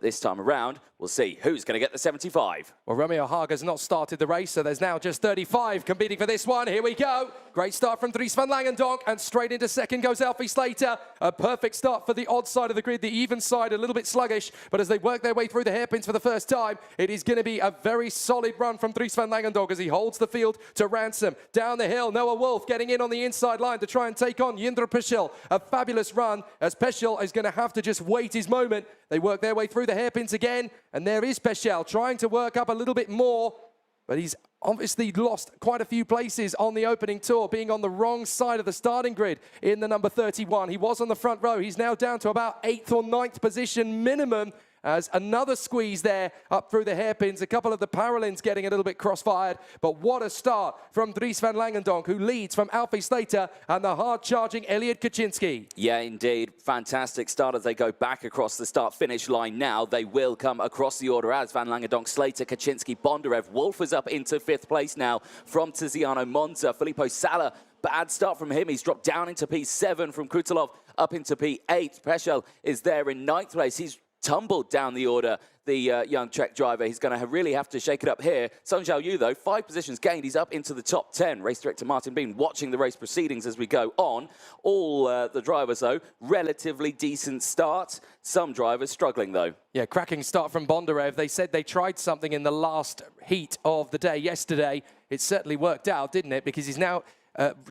This time around, we'll see who's going to get the 75. Well, Romeo Haga's not started the race, so there's now just 35 competing for this one. Here we go. Great start from Dries van Langendonk, and straight into second goes Alfie Slater. A perfect start for the odd side of the grid. The even side a little bit sluggish, but as they work their way through the hairpins for the first time, it is going to be a very solid run from Dries van Langendonk as he holds the field to ransom. Down the hill, Noah Wolf getting in on the inside line to try and take on Jindra Peschel. A fabulous run as Peschel is going to have to just wait his moment. They work their way through the hairpins again, and there is Peschel trying to work up a little bit more, but he's obviously lost quite a few places on the opening tour, being on the wrong side of the starting grid in the number 31. He was on the front row. He's now down to about 8th or 9th position minimum, as another squeeze there up through the hairpins. A couple of the Paralins getting a little bit crossfired, but what a start from Dries van Langendonk, who leads from Alfie Slater and the hard-charging Elliot Kaczynski. Yeah, indeed. Fantastic start as they go back across the start-finish line now. They will come across the order as Van Langendonk, Slater, Kaczynski, Bondarev. Wolf is up into 5th place now from Tiziano Monza. Filippo Sala, bad start from him. He's dropped down into P7 from Krutulov up into P8. Peschel is there in 9th place. He's tumbled down the order, the young Czech driver. He's going to really have to shake it up here. Sung Xiao Yu, though, 5 positions gained. He's up into the top 10. Race director Martin Bean watching the race proceedings as we go on. All the drivers, though, relatively decent start. Some drivers struggling, though. Yeah, cracking start from Bondarev. They said they tried something in the last heat of the day yesterday. It certainly worked out, didn't it? Because he's now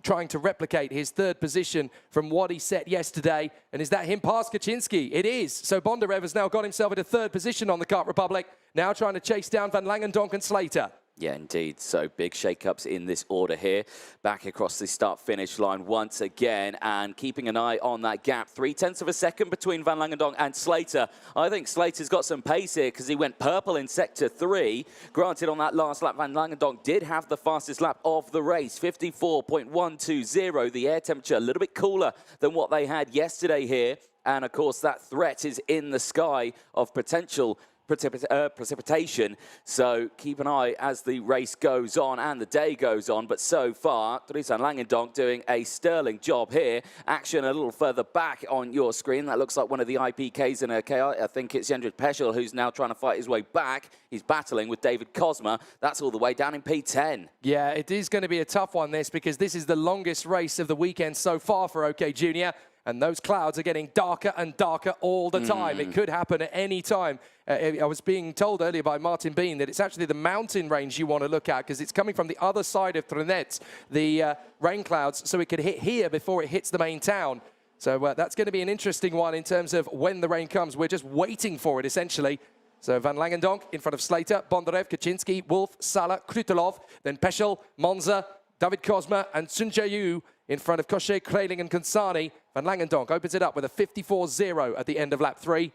trying to replicate his 3rd position from what he set yesterday. And is that him past Kaczynski? It is. So Bondarev has now got himself into 3rd position on the Kart Republic, now trying to chase down Van Langendonk and Slater. Yeah, indeed. So big shake-ups in this order here. Back across the start-finish line once again, and keeping an eye on that gap. 0.3 of a second between Van Langendonk and Slater. I think Slater's got some pace here because he went purple in Sector 3. Granted, on that last lap, Van Langendonk did have the fastest lap of the race, 54.120. The air temperature a little bit cooler than what they had yesterday here. And, of course, that threat is in the sky of potential precipitation, so keep an eye as the race goes on and the day goes on. But so far, Dries van Langendonk doing a sterling job here. Action a little further back on your screen. That looks like one of the IPKs in a KI. I think it's Jindra Peschel who's now trying to fight his way back. He's battling with David Cosma. That's all the way down in P10. Yeah, it is going to be a tough one, this, because this is the longest race of the weekend so far for OK Junior. And those clouds are getting darker and darker all the time. It could happen at any time. I was being told earlier by Martin Bean that it's actually the mountain range you want to look at because it's coming from the other side of Trenet, the rain clouds, so it could hit here before it hits the main town. So that's going to be an interesting one in terms of when the rain comes. We're just waiting for it, essentially. So Van Langendonk in front of Slater, Bondarev, Kaczynski, Wolf, Sala, Krutulov, then Peschel, Monza, David Cosma, and Sung Xiao Yu in front of Koshe, Kraling, and Kansani. Van Langendonk opens it up with a 54.0 at the end of lap 3.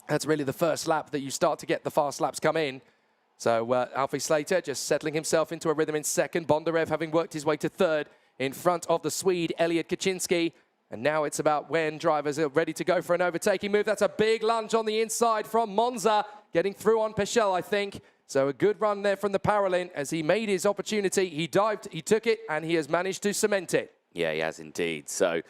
That's really the first lap that you start to get the fast laps come in. So Alfie Slater just settling himself into a rhythm in 2nd. Bondarev having worked his way to 3rd in front of the Swede, Elliot Kaczynski. And now it's about when drivers are ready to go for an overtaking move. That's a big lunge on the inside from Monza, getting through on Peschel, I think. So a good run there from the Paralin as he made his opportunity. He dived, he took it, and he has managed to cement it. Yeah, he has indeed. So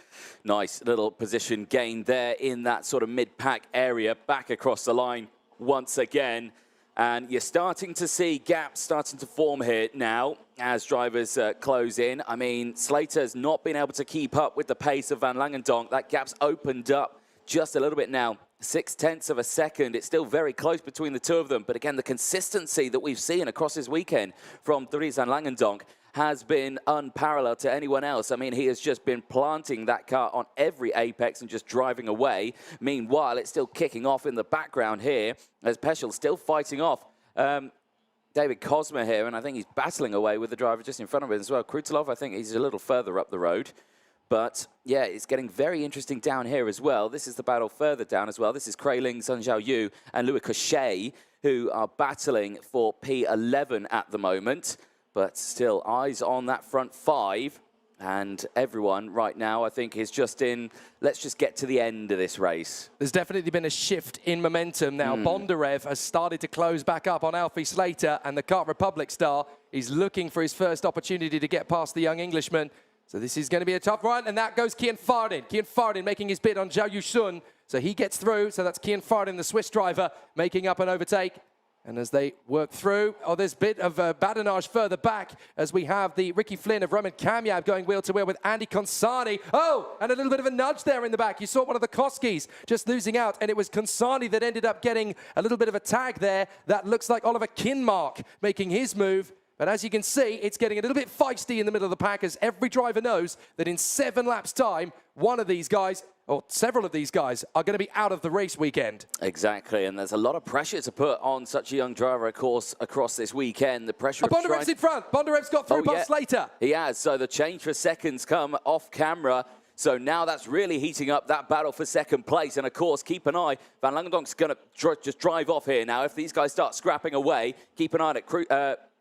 nice little position gain there in that sort of mid-pack area. Back across the line once again. And you're starting to see gaps starting to form here now as drivers close in. I mean, Slater's not been able to keep up with the pace of Van Langendonk. That gap's opened up just a little bit now. 0.6 of a second. It's still very close between the two of them. But again, the consistency that we've seen across this weekend from Dries van Langendonk has been unparalleled to anyone else. I mean, he has just been planting that car on every apex and just driving away. Meanwhile, it's still kicking off in the background here as Peschel's still fighting off David Cosma here, and I think he's battling away with the driver just in front of him as well. Krutulov, I think he's a little further up the road. But, yeah, it's getting very interesting down here as well. This is the battle further down as well. This is Kraling, Sung Xiao Yu, and Louis Cochet, who are battling for P11 at the moment. But still, eyes on that front 5. And everyone right now, I think, is just in, let's just get to the end of this race. There's definitely been a shift in momentum now. Bondarev has started to close back up on Alfie Slater, and the Kart Republic star is looking for his first opportunity to get past the young Englishman. So this is going to be a tough run, and that goes Kian Fardin. Kian Fardin making his bid on Zhao Yushun So he gets through. So that's Kian Fardin, the Swiss driver, making up an overtake. And as they work through, there's a bit of badinage further back as we have the Ricky Flynn of Roman Kamyab going wheel to wheel with Andy Consani. Oh, and a little bit of a nudge there in the back. You saw one of the Koskis just losing out, and it was Consani that ended up getting a little bit of a tag there. That looks like Oliver Kinmark making his move. But as you can see, it's getting a little bit feisty in the middle of the pack, as every driver knows that in 7 laps' time, one of these guys, or several of these guys, are going to be out of the race weekend. Exactly, and there's a lot of pressure to put on such a young driver, of course, across this weekend. The pressure of Bondarev's in front. Bondarev's got through past Slater. He has, so the change for seconds come off camera. So now that's really heating up that battle for second place. And, of course, keep an eye. Van Langendonk's going to just drive off here now. If these guys start scrapping away, keep an eye on it.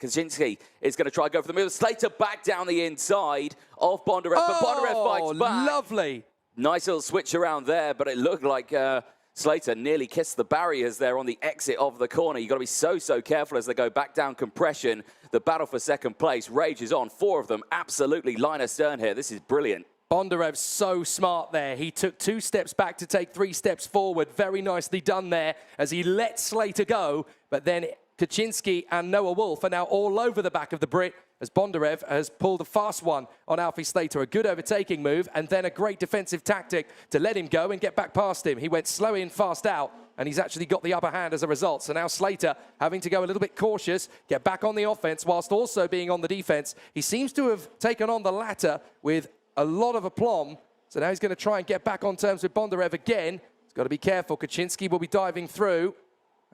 Kaczynski is going to try to go for the move. Slater back down the inside of Bondarev, but Bondarev fights back. Lovely. Nice little switch around there, but it looked like Slater nearly kissed the barriers there on the exit of the corner. You've got to be so careful as they go back down compression. The battle for second place rages on. 4 of them absolutely line astern here. This is brilliant. Bondarev's so smart there. He took 2 steps back to take 3 steps forward. Very nicely done there as he let Slater go. But then Kaczynski and Noah Wolf are now all over the back of the Brit as Bondarev has pulled a fast one on Alfie Slater. A good overtaking move and then a great defensive tactic to let him go and get back past him. He went slow in, fast out, and he's actually got the upper hand as a result. So now Slater having to go a little bit cautious, get back on the offense whilst also being on the defense. He seems to have taken on the latter with a lot of aplomb. So now he's going to try and get back on terms with Bondarev again. He's got to be careful. Kaczynski will be diving through.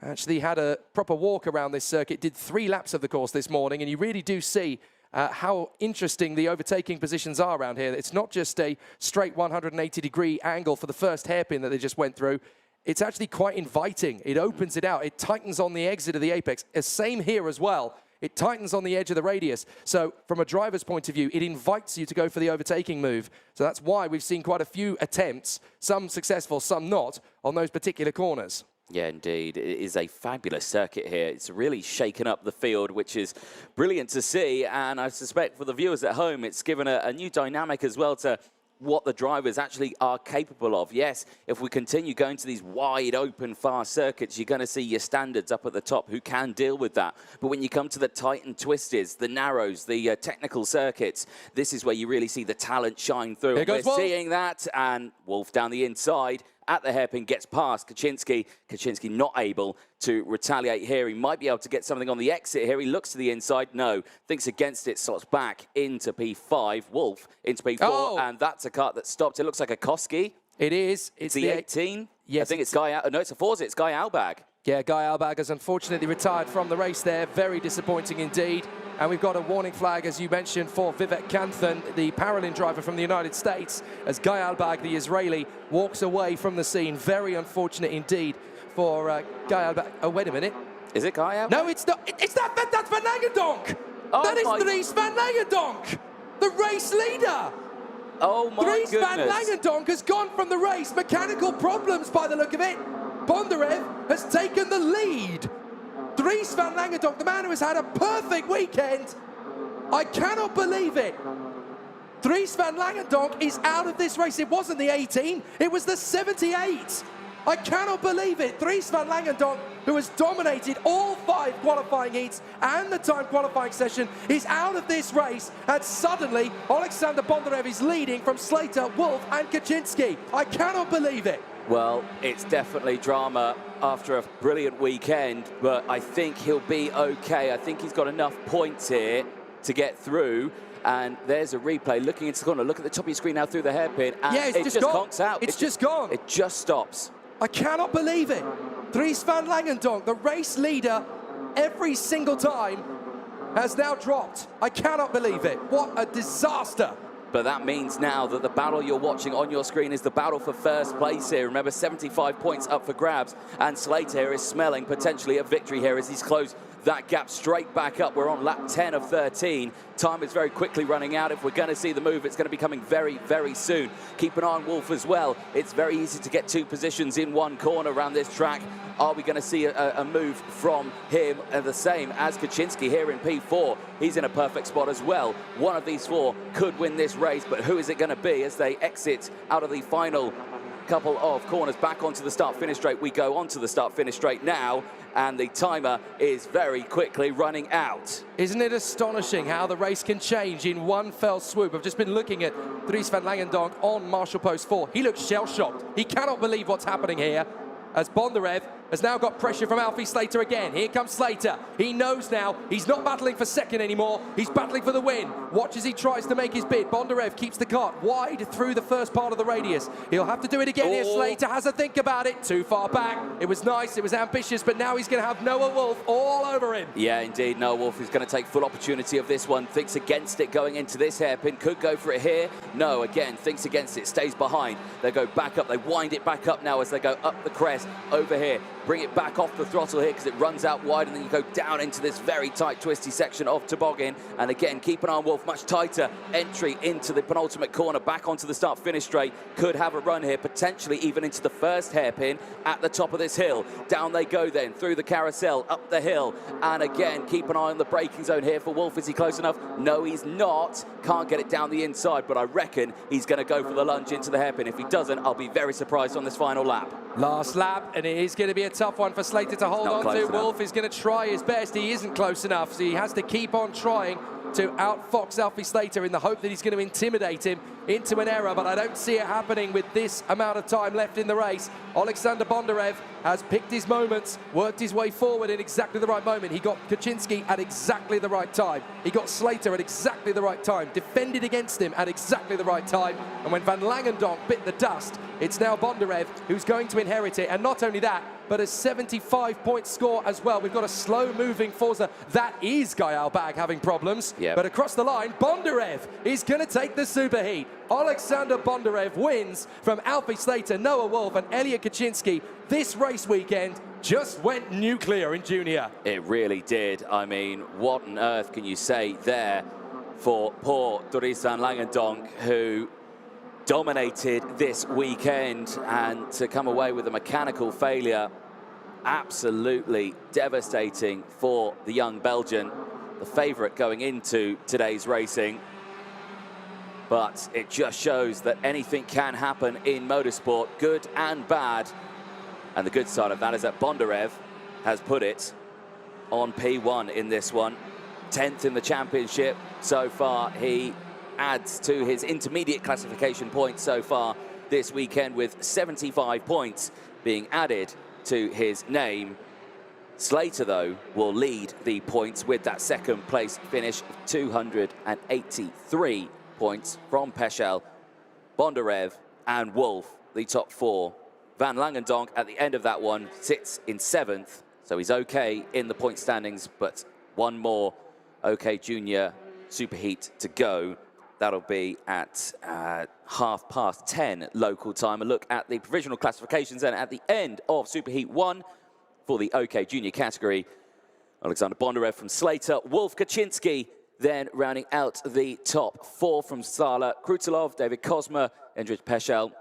Actually had a proper walk around this circuit, did 3 laps of the course this morning, and you really do see how interesting the overtaking positions are around here. It's not just a straight 180-degree angle for the first hairpin that they just went through. It's actually quite inviting. It opens it out. It tightens on the exit of the apex. Same here as well. It tightens on the edge of the radius. So from a driver's point of view, it invites you to go for the overtaking move. So that's why we've seen quite a few attempts, some successful, some not, on those particular corners. Yeah, indeed. It is a fabulous circuit here. It's really shaken up the field, which is brilliant to see. And I suspect for the viewers at home, it's given a new dynamic as well to what the drivers actually are capable of. Yes, if we continue going to these wide open fast circuits, you're going to see your standards up at the top who can deal with that. But when you come to the tight and twisties, the narrows, the technical circuits, this is where you really see the talent shine through. Here goes Wolf. We're seeing that, and Wolf down the inside at the hairpin gets past Kaczynski. Kaczynski not able to retaliate here. He might be able to get something on the exit here. He looks to the inside. No. Thinks against it. Slots back into P5. Wolf into P4. And that's a cut that stopped. It looks like a Koski. It is. It's the 18. Yes. I think it's Guy... No, it's a Forza. It's Guy Albag. Yeah, Guy Albag has unfortunately retired from the race there. Very disappointing indeed. And we've got a warning flag, as you mentioned, for Vivek Kanthan, the Paralin driver from the United States, as Guy Albag, the Israeli, walks away from the scene. Very unfortunate indeed for Guy Albag. Oh, wait a minute. Is it Guy Albag? No, it's not. That's Van Langendonk. Oh, that is Dries Van Langendonk, the race leader. Oh, my Dries goodness. Van Langendonk has gone from the race. Mechanical problems by the look of it. Bondarev has taken the lead. Dries Van Langendonk, the man who has had a perfect weekend. I cannot believe it. Dries Van Langendonk is out of this race. It wasn't the 18, it was the 78. I cannot believe it. Dries Van Langendonk, who has dominated all 5 qualifying heats and the time qualifying session, is out of this race. And suddenly, Alexander Bondarev is leading from Slater, Wolf and Kaczynski. I cannot believe it. Well, it's definitely drama after a brilliant weekend, but I think he'll be okay. I think he's got enough points here to get through. And there's a replay looking into the corner. Look at the top of your screen now through the hairpin. And yeah, it just conks out. It's just gone. It just stops. I cannot believe it. Dries Van Langendonk, the race leader every single time, has now dropped. I cannot believe it. What a disaster. But that means now that the battle you're watching on your screen is the battle for first place here. Remember, 75 points up for grabs, and Slater is smelling potentially a victory here as he's closed that gap straight back up. We're on lap 10 of 13. Time is very quickly running out. If we're going to see the move, it's going to be coming very, very soon. Keep an eye on Wolf as well. It's very easy to get 2 positions in one corner around this track. Are we going to see a move from him? And the same as Kaczynski here in P4. He's in a perfect spot as well. One of these 4 could win this race, but who is it going to be as they exit out of the final couple of corners back onto the start-finish straight. We go onto the start-finish straight now, and the timer is very quickly running out. Isn't it astonishing how the race can change in one fell swoop? I've just been looking at Dries van Langendonk on Marshall Post 4. He looks shell-shocked. He cannot believe what's happening here, as Bondarev has now got pressure from Alfie Slater again. Here comes Slater. He knows now he's not battling for second anymore. He's battling for the win. Watch as he tries to make his bid. Bondarev keeps the kart wide through the first part of the radius. He'll have to do it again here. Slater has a think about it. Too far back. It was nice. It was ambitious, but now he's going to have Noah Wolf all over him. Yeah, indeed. Noah Wolf is going to take full opportunity of this one. Thinks against it going into this hairpin. Could go for it here. No, again, thinks against it. Stays behind. They go back up. They wind it back up now as they go up the crest over here. Bring it back off the throttle here because it runs out wide, and then you go down into this very tight, twisty section of toboggan. And again, keep an eye on Wolf. Much tighter entry into the penultimate corner, back onto the start-finish straight. Could have a run here, potentially even into the first hairpin at the top of this hill. Down they go then, through the carousel, up the hill. And again, keep an eye on the braking zone here for Wolf. Is he close enough? No, he's not. Can't get it down the inside, but I reckon he's going to go for the lunge into the hairpin. If he doesn't, I'll be very surprised on this final lap. Last lap, and it is going to be a tough one for Slater to hold on to. Wolf is going to try his best. He isn't close enough, so he has to keep on trying to outfox Alfie Slater in the hope that he's going to intimidate him into an error, but I don't see it happening with this amount of time left in the race. Alexander Bondarev has picked his moments, worked his way forward in exactly the right moment. He got Kaczynski at exactly the right time. He got Slater at exactly the right time, defended against him at exactly the right time, and when Van Langendonk bit the dust, it's now Bondarev who's going to inherit it, and not only that, but a 75-point score as well. We've got a slow-moving Forza. That is Guy Albag having problems. Yep. But across the line, Bondarev is going to take the superheat. Alexander Bondarev wins from Alfie Slater, Noah Wolf, and Elliot Kaczynski. This race weekend just went nuclear in Junior. It really did. I mean, what on earth can you say there for poor Dries van Langendonk, who dominated this weekend, and to come away with a mechanical failure, absolutely devastating for the young Belgian, the favourite going into today's racing. But it just shows that anything can happen in motorsport, good and bad. And the good side of that is that Bondarev has put it on P1 in this one. 10th in the championship so far. He adds to his intermediate classification points so far this weekend, with 75 points being added to his name. Slater, though, will lead the points with that second place finish of 283 points from Peschel, Bondarev and Wolf, the top four. Van Langendonk at the end of that one sits in 7th, so he's okay in the point standings, but one more OK Junior Superheat to go. That'll be at 10:30 local time. A look at the provisional classifications then at the end of Superheat 1 for the OK Junior category. Alexander Bondarev from Slater, Wolf Kaczynski then rounding out the top four from Sala Krutulov, David Kozma, Endrich Peschel,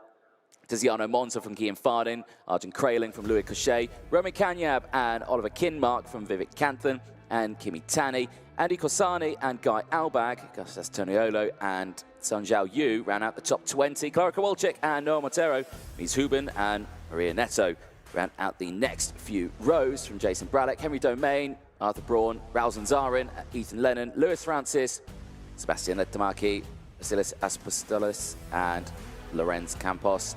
Tiziano Monza from Guillaume Farden, Arjun Kraling from Louis Cochet, Romy Kanyab and Oliver Kinmark from Vivek Canthan, and Kimi Tani, Andy Corsani and Guy Albag, Gustas Toniolo and Sun Zhao Yu ran out the top 20. Clara Kowalczyk and Noah Montero, Mies Huben and Maria Neto ran out the next few rows from Jason Braddock, Henry Domain, Arthur Braun, Rausen Zarin, Ethan Lennon, Lewis Francis, Sebastian Letamaki, Vasilis Aspostolis and Lorenz Campos.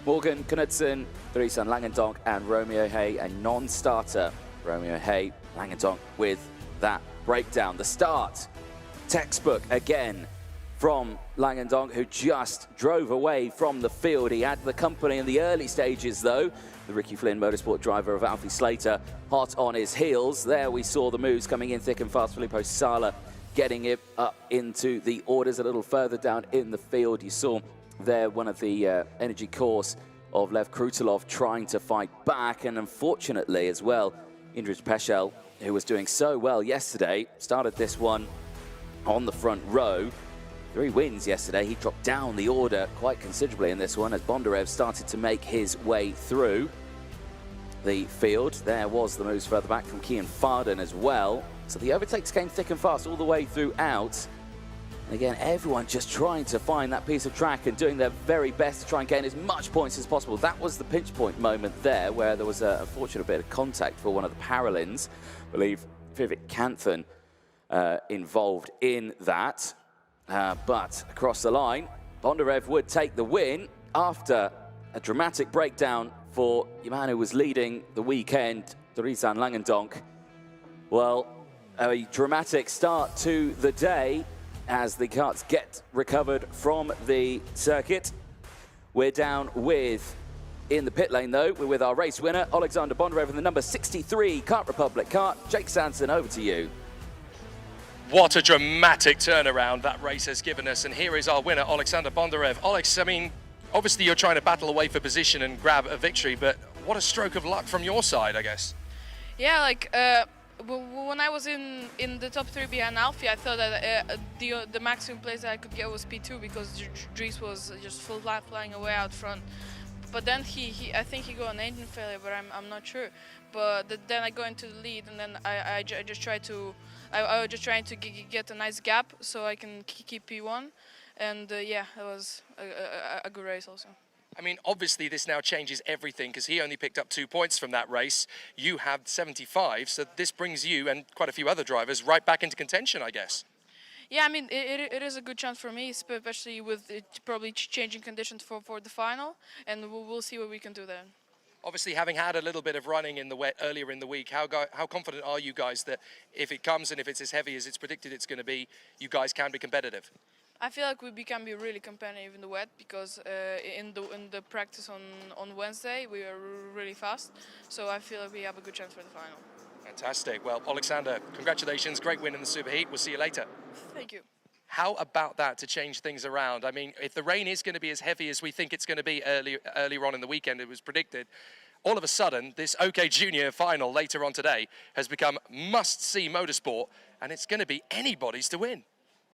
Morgan Knudsen, Dries van Langendonk and Romeo Hay, a non-starter. Romeo Hay, Langendonk with that breakdown. The start, textbook again from Langendonk, who just drove away from the field. He had the company in the early stages, though. The Ricky Flynn motorsport driver of Alfie Slater hot on his heels. There we saw the moves coming in thick and fast. Filippo Sala getting it up into the orders a little further down in the field. You saw there one of the energy course of Lev Krutulov trying to fight back, and unfortunately as well, Indrich Peschel, who was doing so well yesterday, started this one on the front row. 3 wins yesterday. He dropped down the order quite considerably in this one as Bondarev started to make his way through the field. There was the moves further back from Guillaume Farden as well. So the overtakes came thick and fast all the way throughout. Again, everyone just trying to find that piece of track and doing their very best to try and gain as much points as possible. That was the pinch point moment there, where there was a unfortunate bit of contact for one of the Paralins. I believe Vivek Kanthan involved in that. But across the line, Bondarev would take the win after a dramatic breakdown for the man who was leading the weekend, Durizan Langendonk. Well, a dramatic start to the day as the carts get recovered from the circuit. We're down with, in the pit lane though, we're with our race winner, Alexander Bondarev, in the number 63 Kart Republic kart. Jake Sanson, over to you. What a dramatic turnaround that race has given us. And here is our winner, Alexander Bondarev. Alex, I mean, obviously you're trying to battle away for position and grab a victory, but what a stroke of luck from your side, I guess. Yeah, like when I was in the top 3 behind Alfie, I thought that the maximum place that I could get was P2 because Dries was just flying away out front. But then I think he got an engine failure, but I'm not sure. But then I go into the lead, and then I just try to I was just trying to get a nice gap so I can keep P1, and yeah, it was a good race also. I mean, obviously this now changes everything because he only picked up 2 points from that race. You have 75, so this brings you and quite a few other drivers right back into contention, I guess. Yeah, I mean, it is a good chance for me, especially with it probably changing conditions for the final, and we'll see what we can do then. Obviously, having had a little bit of running in the wet earlier in the week, how confident are you guys that if it comes and if it's as heavy as it's predicted it's going to be, you guys can be competitive? I feel like we can be really competitive in the wet because in the practice on Wednesday we were really fast, so I feel like we have a good chance for the final. Fantastic. Well, Alexander, congratulations. Great win in the Superheat. We'll see you later. Thank you. How about that to change things around? I mean, if the rain is going to be as heavy as we think it's going to be earlier on in the weekend, it was predicted, all of a sudden, this OK Junior final later on today has become must-see motorsport, and it's going to be anybody's to win.